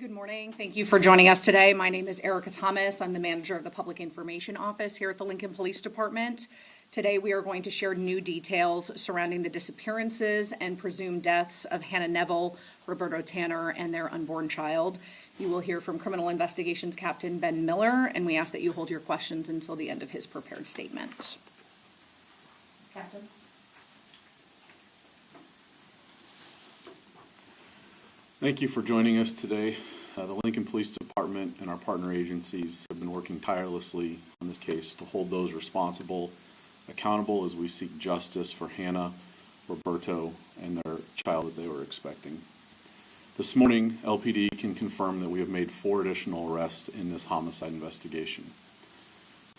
Good morning. Thank you for joining us today. My name is Erica Thomas. I'm the manager of the Public Information Office here at the Lincoln Police Department. Today we are going to share new details surrounding the disappearances and presumed deaths of Hannah Neville, Roberto Tanner, and their unborn child. You will hear from Criminal Investigations Captain Ben Miller, and we ask that you hold your questions until the end of his prepared statement. Captain. Thank you for joining us today. The Lincoln Police Department and our partner agencies have been working tirelessly on this case to hold those responsible accountable as we seek justice for Hannah, Roberto, and their child that they were expecting. This morning, LPD can confirm that we have made 4 additional arrests in this homicide investigation.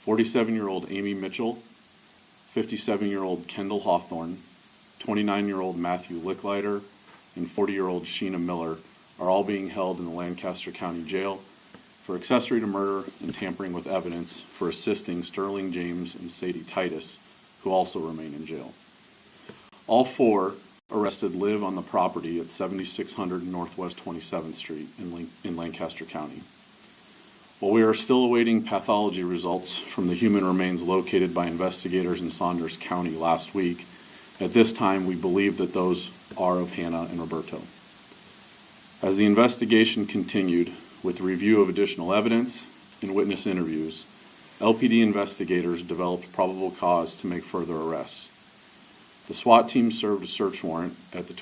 47-year-old Amy Mitchell, 57-year-old Kendall Hawthorne, 29-year-old Matthew Licklider, and 40-year-old Sheena Miller are all being held in the Lancaster County Jail for accessory to murder and tampering with evidence for assisting Sterling James and Sadie Titus, who also remain in jail. All 4 arrested live on the property at 7600 Northwest 27th Street in Lancaster County. While we are still awaiting pathology results from the human remains located by investigators in Saunders County last week, at this time we believe that those are of Hannah and Roberto. As the investigation continued with review of additional evidence and witness interviews, LPD investigators developed probable cause to make further arrests. The SWAT team served a search warrant at the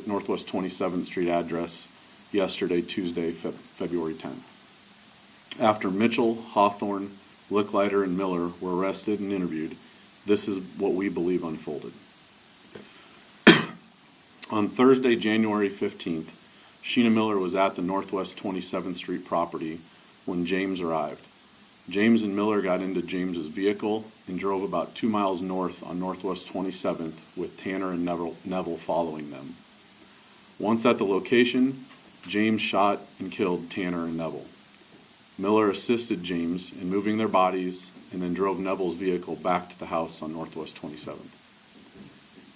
Northwest 27th Street address yesterday, Tuesday, February 10th. After Mitchell, Hawthorne, Licklider, and Miller were arrested and interviewed, this is what we believe unfolded. On Thursday, January 15th, Sheena Miller was at the Northwest 27th Street property when James arrived. James and Miller got into James's vehicle and drove about 2 miles north on Northwest 27th with Tanner and Neville following them. Once at the location, James shot and killed Tanner and Neville. Miller assisted James in moving their bodies and then drove Neville's vehicle back to the house on Northwest 27th.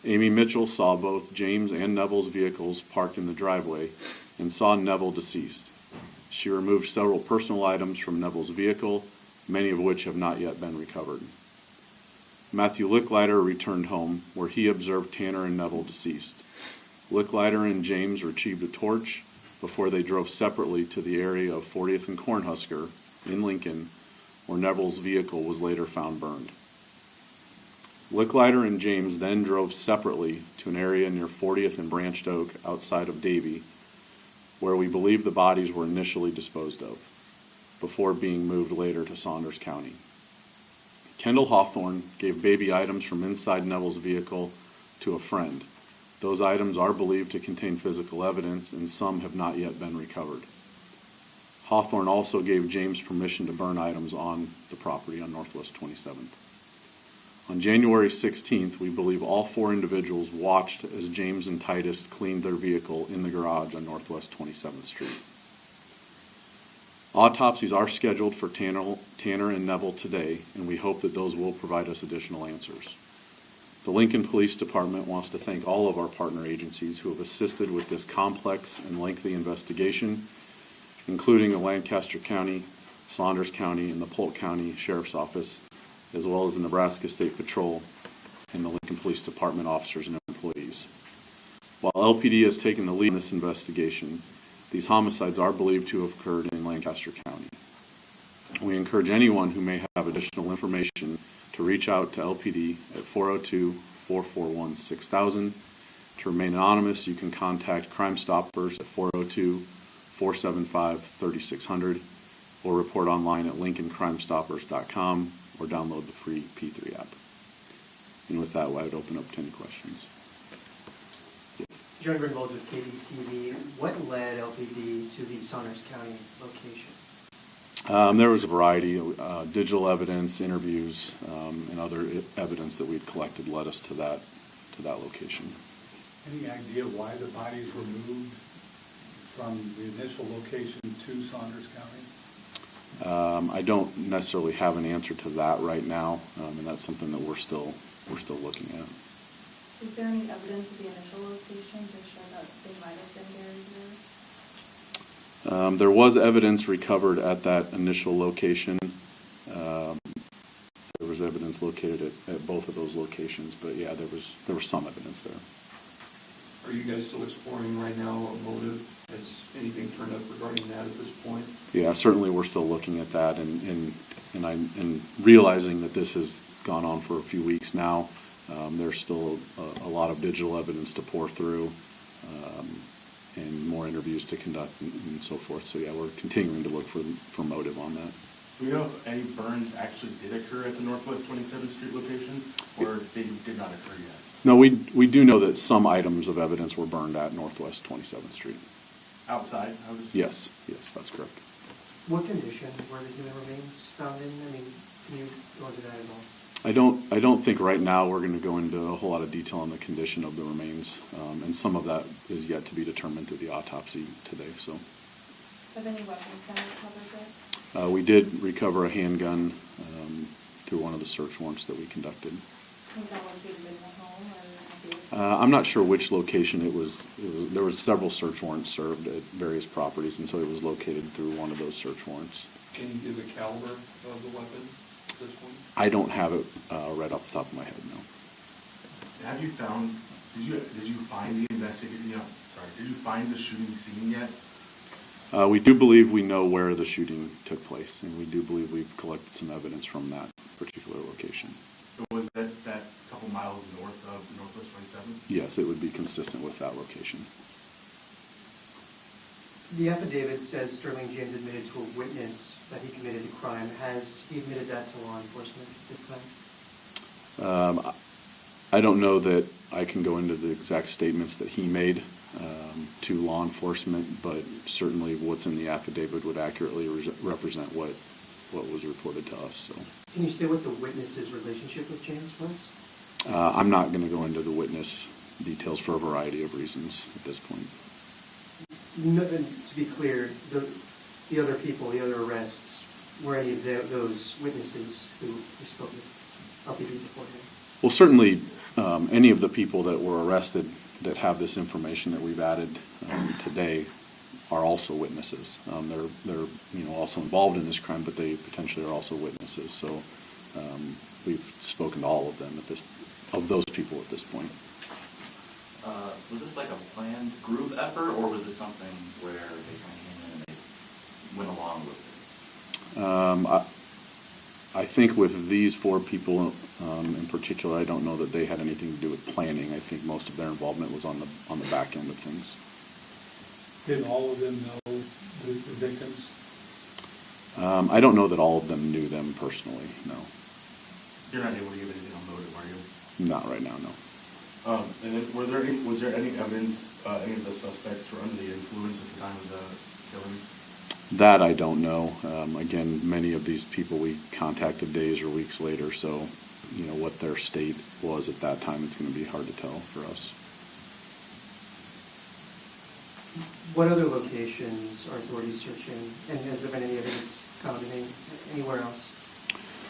Amy Mitchell saw both James and Neville's vehicles parked in the driveway and saw Neville deceased. She removed several personal items from Neville's vehicle, many of which have not yet been recovered. Matthew Licklider returned home, where he observed Tanner and Neville deceased. Licklider and James retrieved a torch before they drove separately to the area of 40th and Cornhusker in Lincoln, where Neville's vehicle was later found burned. Licklider and James then drove separately to an area near 40th and Branched Oak outside of Davie, where we believe the bodies were initially disposed of, before being moved later to Saunders County. Kendall Hawthorne gave baby items from inside Neville's vehicle to a friend. Those items are believed to contain physical evidence, and some have not yet been recovered. Hawthorne also gave James permission to burn items on the property on Northwest 27th. On January 16th, we believe all 4 individuals watched as James and Titus cleaned their vehicle in the garage on Northwest 27th Street. Autopsies are scheduled for Tanner and Neville today, and we hope that those will provide us additional answers. The Lincoln Police Department wants to thank all of our partner agencies who have assisted with this complex and lengthy investigation, including the Lancaster County, Saunders County, and the Polk County Sheriff's Office, as well as the Nebraska State Patrol and the Lincoln Police Department officers and employees. While LPD has taken the lead in this investigation, these homicides are believed to have occurred in Lancaster County. We encourage anyone who may have additional information to reach out to LPD at 402-441-6000. To remain anonymous, you can contact Crime Stoppers at 402-475-3600 or report online at lincolncrimestoppers.com or download the free P3 app. And with that, I would open up to any questions. John Greenwald with KBTV. What led LPD to the Saunders County location? There was a variety of digital evidence, interviews, and other evidence that we'd collected led us to that location. Any idea why the bodies were moved from the initial location to Saunders County? I don't necessarily have an answer to that right now, and that's something that we're still looking at. Is there any evidence of the initial location to show that they might have been buried There was evidence recovered at that initial location. There was evidence located at both of those locations, but yeah, there was some evidence there. Are you guys still exploring right now a motive? Has anything turned up regarding that at this point? Yeah, certainly we're still looking at that and realizing that this has gone on for a few weeks now. There's still a lot of digital evidence to pour through, and more interviews to conduct and so forth. So yeah, we're continuing to look for motive on that. Do we know if any burns actually did occur at the Northwest 27th Street location, or they did not occur yet? No, we do know that some items of evidence were burned at Northwest 27th Street. Outside, I would assume? Yes, that's correct. What condition were the human remains found in? I mean, can you go into that at all? I don't think right now we're going to go into a whole lot of detail on the condition of the remains, and some of that is yet to be determined through the autopsy today. So, Have any weapons been recovered yet? we did recover a handgun through one of the search warrants that we conducted. Was that located in the home or at the? I'm not sure which location it was. There was several search warrants served at various properties, and so it was located through one of those search warrants. Can you give the caliber of the weapon at this point? I don't have it right off the top of my head, no. Have you found, did you find the did you find the shooting scene yet? We do believe we know where the shooting took place, and we do believe we've collected some evidence from that particular location. So was that couple miles north of Northwest 27th? Yes, it would be consistent with that location. The affidavit says Sterling James admitted to a witness that he committed a crime. Has he admitted that to law enforcement this time? I don't know that I can go into the exact statements that he made to law enforcement, but certainly what's in the affidavit would accurately represent what was reported to us. So, Can you say what the witness's relationship with James was? I'm not going to go into the witness details for a variety of reasons at this point. No, and to be clear, the other people, the other arrests, were any of those witnesses who spoke with LPD beforehand? Well, certainly any of the people that were arrested that have this information that we've added today are also witnesses. They're also involved in this crime, but they potentially are also witnesses. So we've spoken to all of them of those people at this point. Was this like a planned group effort, or was this something where they kind of came in and they went along with it? I think with these four people in particular, I don't know that they had anything to do with planning. I think most of their involvement was on the back end of things. Did all of them know the victims? I don't know that all of them knew them personally, no. You're not able to give anything on motive, are you? Not right now, no. And then was there any evidence any of the suspects were under the influence at the time of the killing? That I don't know. Again, many of these people we contacted days or weeks later, so what their state was at that time, it's going to be hard to tell for us. What other locations are authorities searching, and has there been any evidence found anywhere else?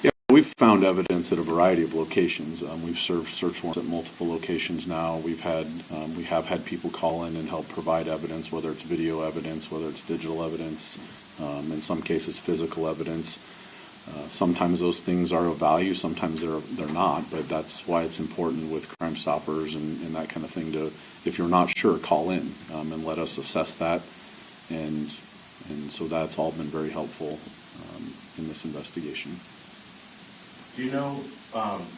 Yeah, we've found evidence at a variety of locations. We've served search warrants at multiple locations now. We have had people call in and help provide evidence, whether it's video evidence, whether it's digital evidence, in some cases physical evidence. Sometimes those things are of value, sometimes they're not, but that's why it's important with Crime Stoppers and that kind of thing to, if you're not sure, call in and let us assess that. And so that's all been very helpful in this investigation. Do you know,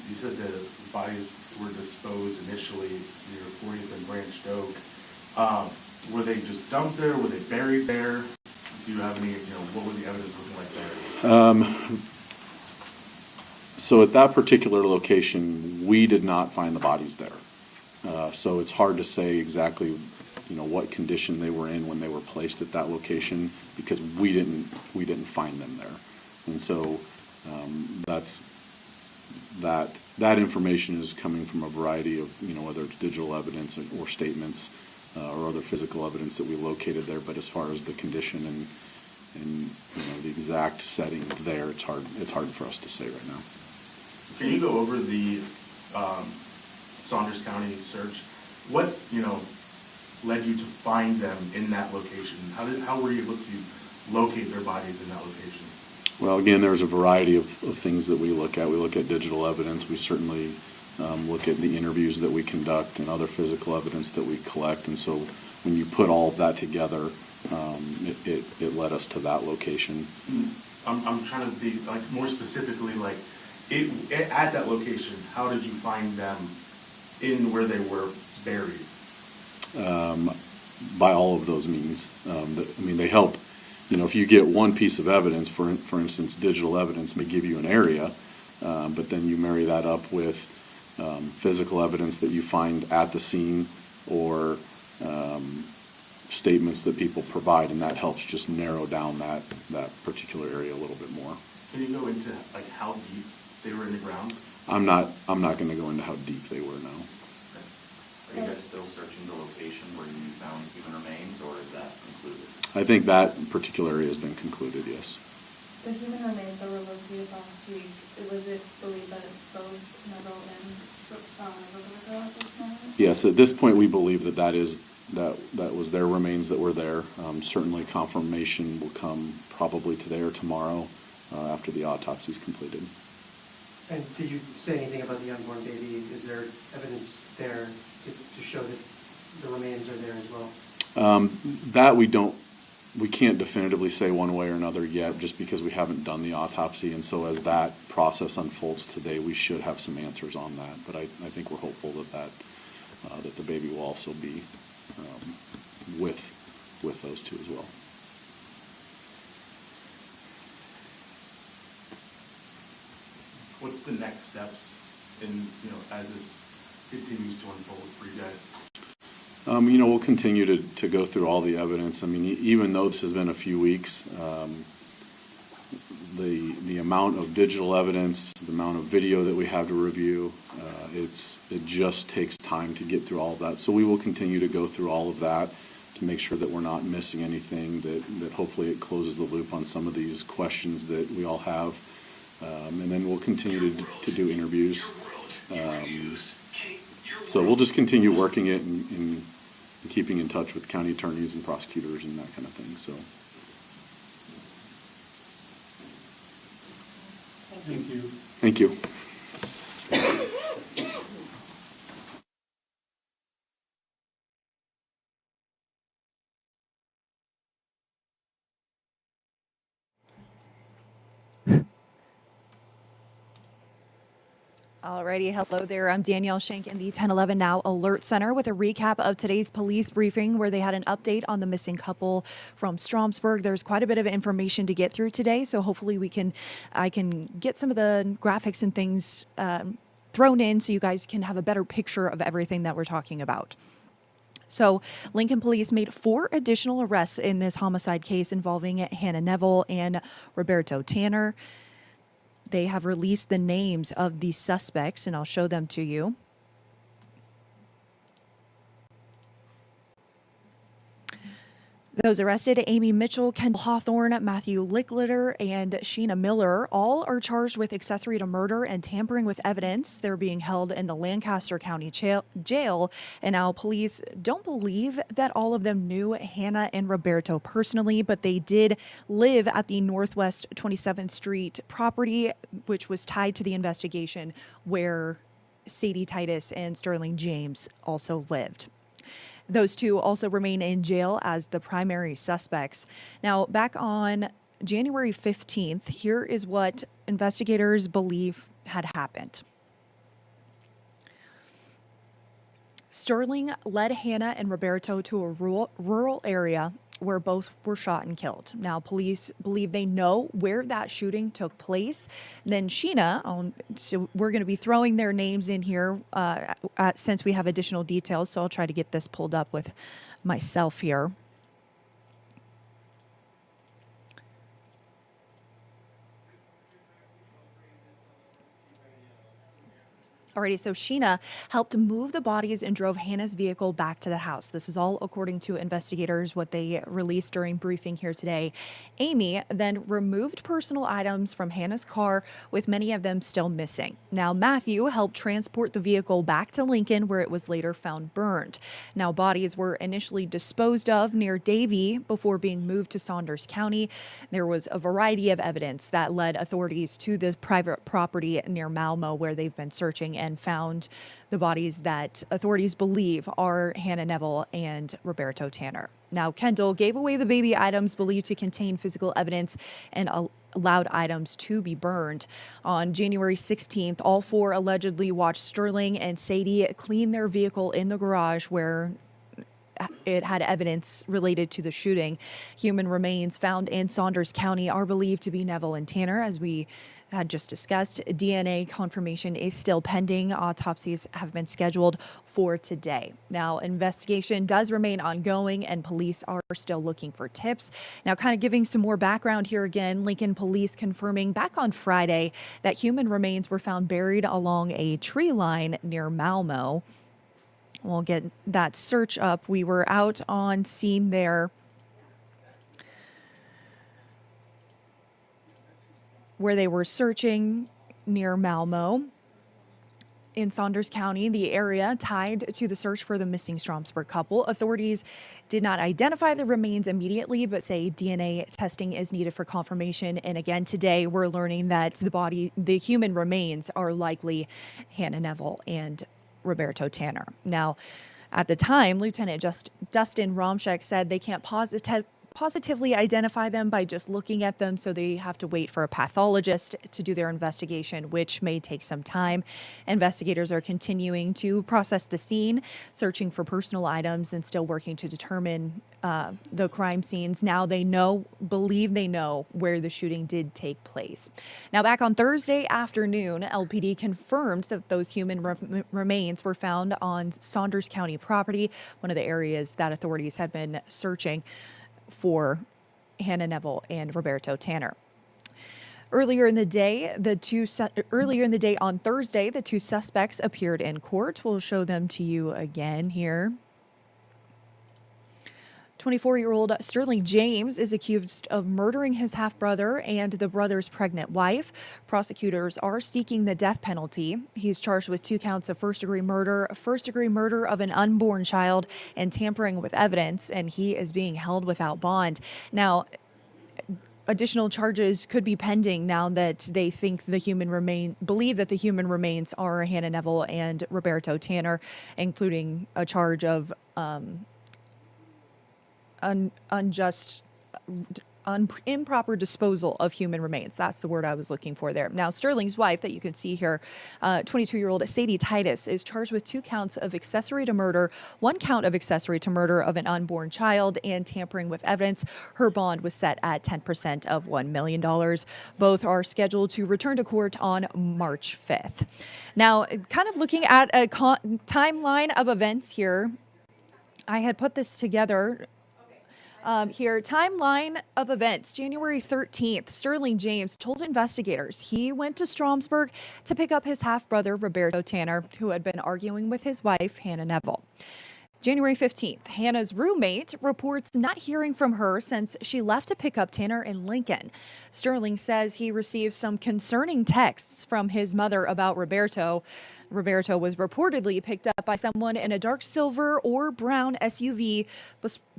you said the bodies were disposed initially near 40th and Branched Oak. Were they just dumped there? Were they buried there? Do you have any, what was the evidence looking like there? So at that particular location, we did not find the bodies there. So it's hard to say exactly, what condition they were in when they were placed at that location, because we didn't find them there. And so that information is coming from a variety of, whether it's digital evidence or statements or other physical evidence that we located there. But as far as the condition and the exact setting there, it's hard for us to say right now. Can you go over the Saunders County search? What, led you to find them in that location? How were you able to locate their bodies in that location? Well, again, there's a variety of things that we look at. We look at digital evidence. We certainly look at the interviews that we conduct and other physical evidence that we collect. And so when you put all of that together, it led us to that location. I'm trying to be like more specifically, like at that location, how did you find them in where they were buried? By all of those means. They help. If you get one piece of evidence, for instance, digital evidence may give you an area, but then you marry that up with physical evidence that you find at the scene or statements that people provide, and that helps just narrow down that particular area a little bit more. Can you go into like how deep they were in the ground? I'm not going to go into how deep they were now. Are you guys still searching the location where you found human remains, or is that concluded? I think that particular area has been concluded, yes. The human remains that were located last week, was it believed that it's both Neville and Roberto at this moment? Yes, at this point, we believe that was their remains that were there. Certainly confirmation will come probably today or tomorrow after the autopsy is completed. And did you say anything about the unborn baby? Is there evidence there to show that the remains are there as well? That we can't definitively say one way or another yet, just because we haven't done the autopsy. And so as that process unfolds today, we should have some answers on that. But I think we're hopeful that the baby will also be with those two as well. What's the next steps as this continues to unfold for you guys? We'll continue to go through all the evidence. Even though this has been a few weeks, the amount of digital evidence, the amount of video that we have to review, it just takes time to get through all of that. So we will continue to go through all of that to make sure that we're not missing anything, that hopefully it closes the loop on some of these questions that we all have. And then we'll continue to do interviews. So we'll just continue working it and keeping in touch with county attorneys and prosecutors and that kind of thing. So. Thank you. Thank you. Alrighty, hello there. I'm Danielle Shank in the 1011 Now Alert Center with a recap of today's police briefing where they had an update on the missing couple from Stromsburg. There's quite a bit of information to get through today, so hopefully I can get some of the graphics and things thrown in so you guys can have a better picture of everything that we're talking about. So Lincoln Police made 4 additional arrests in this homicide case involving Hannah Neville and Roberto Tanner. They have released the names of the suspects, and I'll show them to you. Those arrested, Amy Mitchell, Kendall Hawthorne, Matthew Licklider, and Sheena Miller, all are charged with accessory to murder and tampering with evidence. They're being held in the Lancaster County jail, and now police don't believe that all of them knew Hannah and Roberto personally, but they did live at the Northwest 27th Street property, which was tied to the investigation where Sadie Titus and Sterling James also lived. Those two also remain in jail as the primary suspects. Now, back on January 15th, here is what investigators believe had happened. Sterling led Hannah and Roberto to a rural area where both were shot and killed. Now, police believe they know where that shooting took place. Then Sheena, so we're going to be throwing their names in here since we have additional details, so I'll try to get this pulled up with myself here. Alrighty, so Sheena helped move the bodies and drove Hannah's vehicle back to the house. This is all according to investigators, what they released during briefing here today. Amy then removed personal items from Hannah's car, with many of them still missing. Now, Matthew helped transport the vehicle back to Lincoln, where it was later found burned. Now, bodies were initially disposed of near Davie before being moved to Saunders County. There was a variety of evidence that led authorities to the private property near Malmo, where they've been searching and found the bodies that authorities believe are Hannah Neville and Roberto Tanner. Now, Kendall gave away the baby items believed to contain physical evidence and allowed items to be burned. On January 16th, all four allegedly watched Sterling and Sadie clean their vehicle in the garage where it had evidence related to the shooting. Human remains found in Saunders County are believed to be Neville and Tanner, as we had just discussed. DNA confirmation is still pending. Autopsies have been scheduled for today. Now, investigation does remain ongoing and police are still looking for tips. Now, kind of giving some more background here again, Lincoln police confirming back on Friday that human remains were found buried along a tree line near Malmo. We'll get that search up. We were out on scene there where they were searching near Malmo in Saunders County, the area tied to the search for the missing Stromsburg couple. Authorities did not identify the remains immediately, but say DNA testing is needed for confirmation. And again, today we're learning that the human remains are likely Hannah Neville and Roberto Tanner. Now, at the time, Lieutenant Dustin Romshek said they can't positively identify them by just looking at them, so they have to wait for a pathologist to do their investigation, which may take some time. Investigators are continuing to process the scene, searching for personal items, and still working to determine the crime scenes. Now believe they know where the shooting did take place. Now, back on Thursday afternoon, LPD confirmed that those human remains were found on Saunders County property, one of the areas that authorities had been searching for Hannah Neville and Roberto Tanner. Earlier in the day on Thursday, the two suspects appeared in court. We'll show them to you again here. 24-year-old Sterling James is accused of murdering his half-brother and the brother's pregnant wife. Prosecutors are seeking the death penalty. He's charged with 2 counts of first-degree murder of an unborn child, and tampering with evidence, and he is being held without bond. Now, additional charges could be pending now that they think believe that the human remains are Hannah Neville and Roberto Tanner, including a charge of improper disposal of human remains. That's the word I was looking for there. Now, Sterling's wife, that you can see here, 22-year-old Sadie Titus, is charged with 2 counts of accessory to murder, 1 count of accessory to murder of an unborn child, and tampering with evidence. Her bond was set at 10% of $1 million. Both are scheduled to return to court on March 5th. Now, kind of looking at a timeline of events here, I had put this together. Here, timeline of events. January 13th, Sterling James told investigators he went to Stromsburg to pick up his half-brother, Roberto Tanner, who had been arguing with his wife, Hannah Neville. January 15th, Hannah's roommate reports not hearing from her since she left to pick up Tanner in Lincoln. Sterling says he received some concerning texts from his mother about Roberto. Roberto was reportedly picked up by someone in a dark silver or brown SUV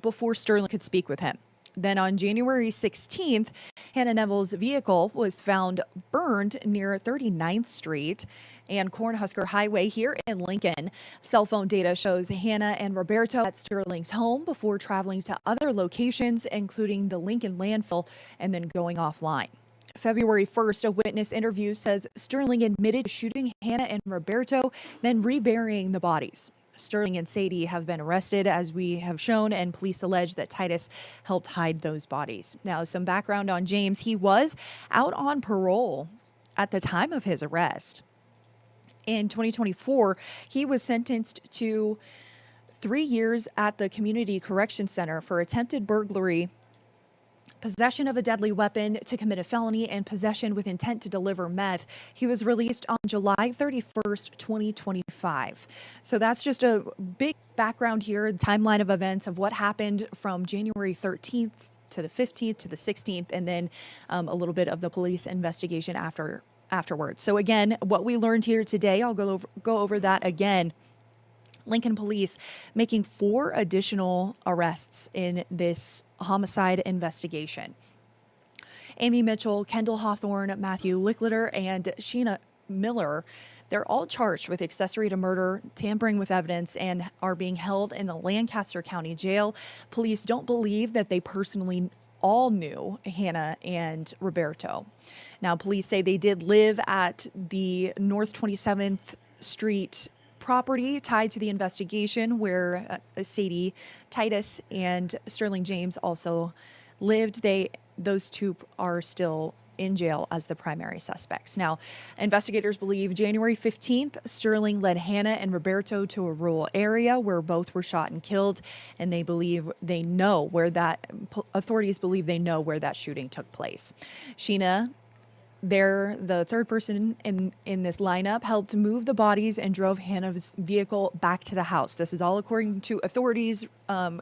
before Sterling could speak with him. Then on January 16th, Hannah Neville's vehicle was found burned near 39th Street and Cornhusker Highway here in Lincoln. Cell phone data shows Hannah and Roberto at Sterling's home before traveling to other locations, including the Lincoln landfill, and then going offline. February 1st, a witness interview says Sterling admitted to shooting Hannah and Roberto, then reburying the bodies. Sterling and Sadie have been arrested, as we have shown, and police allege that Titus helped hide those bodies. Now, some background on James. He was out on parole at the time of his arrest. In 2024, he was sentenced to 3 years at the Community Correction Center for attempted burglary possession of a deadly weapon to commit a felony, and possession with intent to deliver meth. He was released on July 31st, 2025. So that's just a big background here, timeline of events of what happened from January 13th to the 15th to the 16th, and then a little bit of the police investigation afterwards. So again, what we learned here today, I'll go over that again. Lincoln Police making 4 additional arrests in this homicide investigation. Amy Mitchell, Kendall Hawthorne, Matthew Licklider, and Sheena Miller, they're all charged with accessory to murder, tampering with evidence, and are being held in the Lancaster County Jail. Police don't believe that they personally all knew Hannah and Roberto. Now, police say they did live at the North 27th Street property tied to the investigation where Sadie Titus and Sterling James also lived. Those two are still in jail as the primary suspects. Now, investigators believe January 15th, Sterling led Hannah and Roberto to a rural area where both were shot and killed, and authorities believe they know where that shooting took place. Sheena, they're the third person in this lineup, helped move the bodies and drove Hannah's vehicle back to the house. This is all according to authorities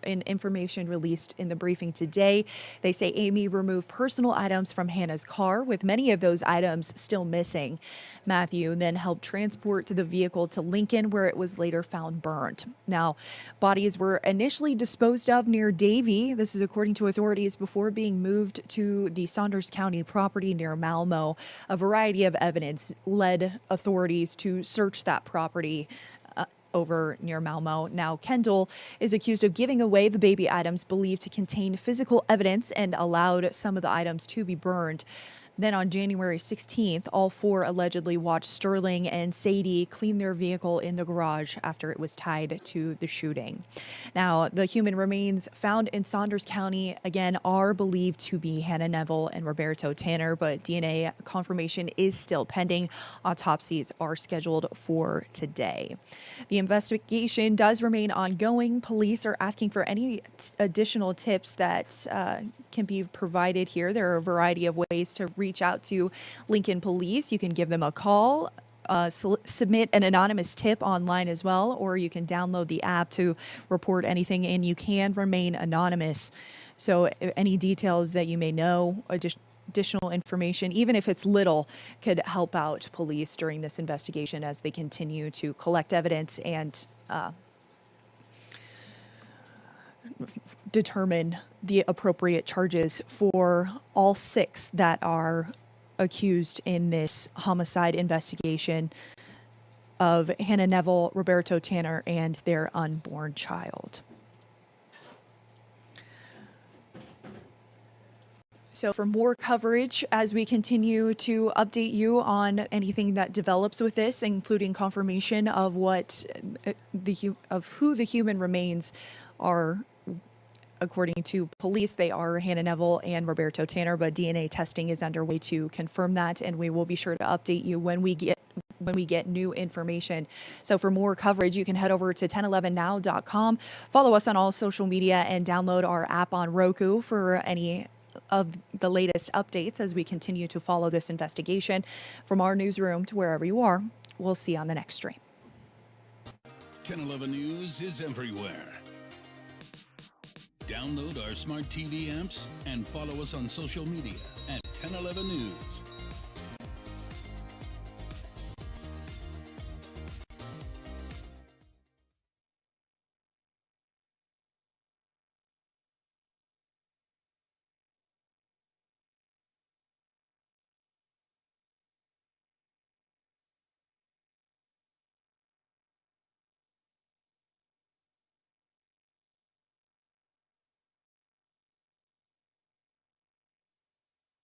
in information released in the briefing today. They say Amy removed personal items from Hannah's car, with many of those items still missing. Matthew then helped transport the vehicle to Lincoln, where it was later found burned. Now, bodies were initially disposed of near Davie. This is according to authorities before being moved to the Saunders County property near Malmo. A variety of evidence led authorities to search that property over near Malmo. Now, Kendall is accused of giving away the baby items believed to contain physical evidence and allowed some of the items to be burned. Then on January 16th, all 4 allegedly watched Sterling and Sadie clean their vehicle in the garage after it was tied to the shooting. Now, the human remains found in Saunders County, again, are believed to be Hannah Neville and Roberto Tanner, but DNA confirmation is still pending. Autopsies are scheduled for today. The investigation does remain ongoing. Police are asking for any additional tips that can be provided here. There are a variety of ways to reach out to Lincoln Police. You can give them a call, submit an anonymous tip online as well, or you can download the app to report anything, and you can remain anonymous. So any details that you may know, additional information, even if it's little, could help out police during this investigation as they continue to collect evidence and determine the appropriate charges for all 6 that are accused in this homicide investigation of Hannah Neville, Roberto Tanner, and their unborn child. So for more coverage, as we continue to update you on anything that develops with this, including confirmation of what who the human remains are. According to police, they are Hannah Neville and Roberto Tanner, but DNA testing is underway to confirm that, and we will be sure to update you when we get new information. So for more coverage, you can head over to 1011now.com, follow us on all social media, and download our app on Roku for any of the latest updates as we continue to follow this investigation. From our newsroom to wherever you are, we'll see you on the next stream. 1011 News is everywhere. Download our smart TV apps and follow us on social media at 1011 News.